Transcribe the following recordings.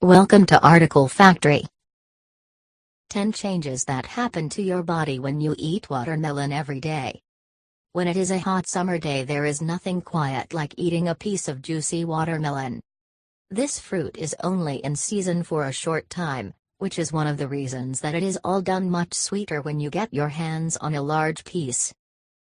Welcome to Article Factory. 10 changes that happen to your body when you eat watermelon every day. When it is a hot summer day, there is nothing quiet like eating a piece of juicy watermelon. This fruit is only in season for a short time, which is one of the reasons that it is all done much sweeter when you get your hands on a large piece.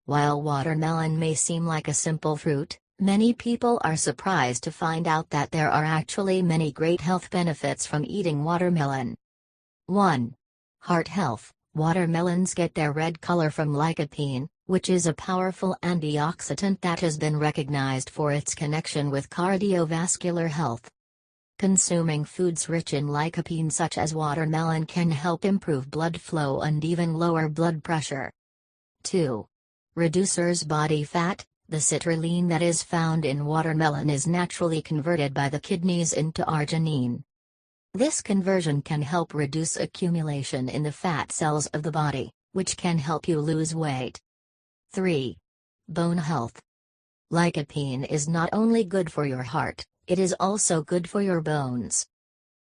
While watermelon may seem like a simple fruit, many people are surprised to find out that there are actually many great health benefits from eating watermelon. 1. Heart health. Watermelons get their red color from lycopene, which is a powerful antioxidant that has been recognized for its connection with cardiovascular health. Consuming foods rich in lycopene such as watermelon can help improve blood flow and even lower blood pressure. 2. Reduces body fat. The citrulline that is found in watermelon is naturally converted by the kidneys into arginine. This conversion can help reduce accumulation in the fat cells of the body, which can help you lose weight. 3. Bone health. Lycopene is not only good for your heart, it is also good for your bones.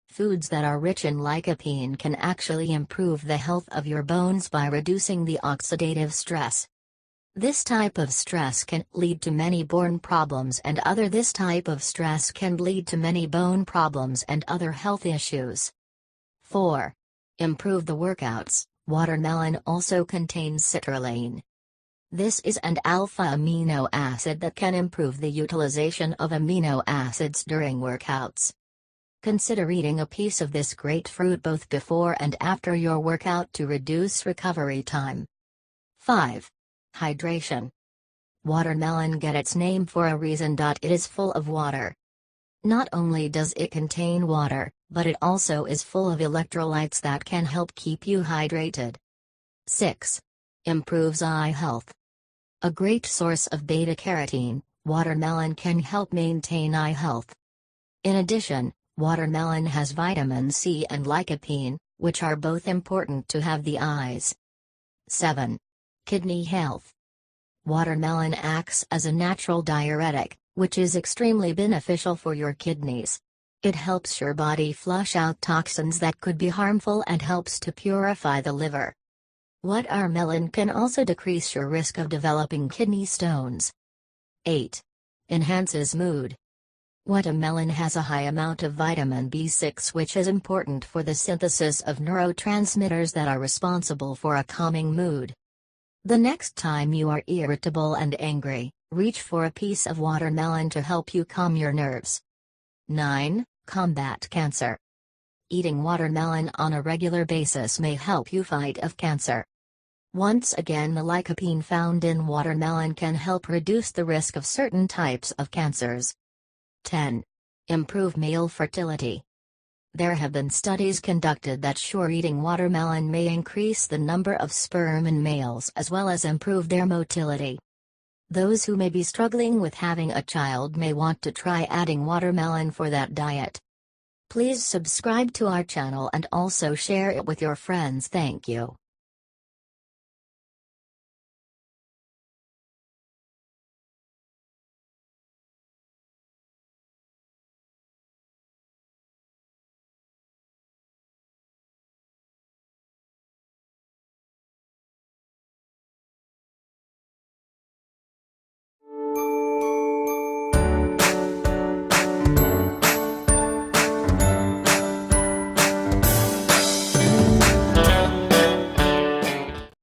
Foods that are rich in lycopene can actually improve the health of your bones by reducing the oxidative stress. This type of stress can lead to many bone problems and other health issues. 4. Improve the workouts. Watermelon also contains citrulline. This is an alpha amino acid that can improve the utilization of amino acids during workouts. Consider eating a piece of this great fruit both before and after your workout to reduce recovery time. 5. Hydration. Watermelon get its name for a reason. It is full of water. Not only does it contain water, but it also is full of electrolytes that can help keep you hydrated. 6. Improves eye health. A great source of beta-carotene, watermelon can help maintain eye health. In addition, watermelon has vitamin C and lycopene, which are both important to have the eyes. 7. Kidney health. Watermelon acts as a natural diuretic, which is extremely beneficial for your kidneys. It helps your body flush out toxins that could be harmful and helps to purify the liver. Watermelon can also decrease your risk of developing kidney stones. 8. Enhances mood. Watermelon has a high amount of vitamin B6, which is important for the synthesis of neurotransmitters that are responsible for a calming mood. The next time you are irritable and angry, reach for a piece of watermelon to help you calm your nerves. 9. Combat cancer. Eating watermelon on a regular basis may help you fight off cancer. Once again, the lycopene found in watermelon can help reduce the risk of certain types of cancers. 10. Improve male fertility. There have been studies conducted that show eating watermelon may increase the number of sperm in males as well as improve their motility. Those who may be struggling with having a child may want to try adding watermelon for that diet. Please subscribe to our channel and also share it with your friends. Thank you.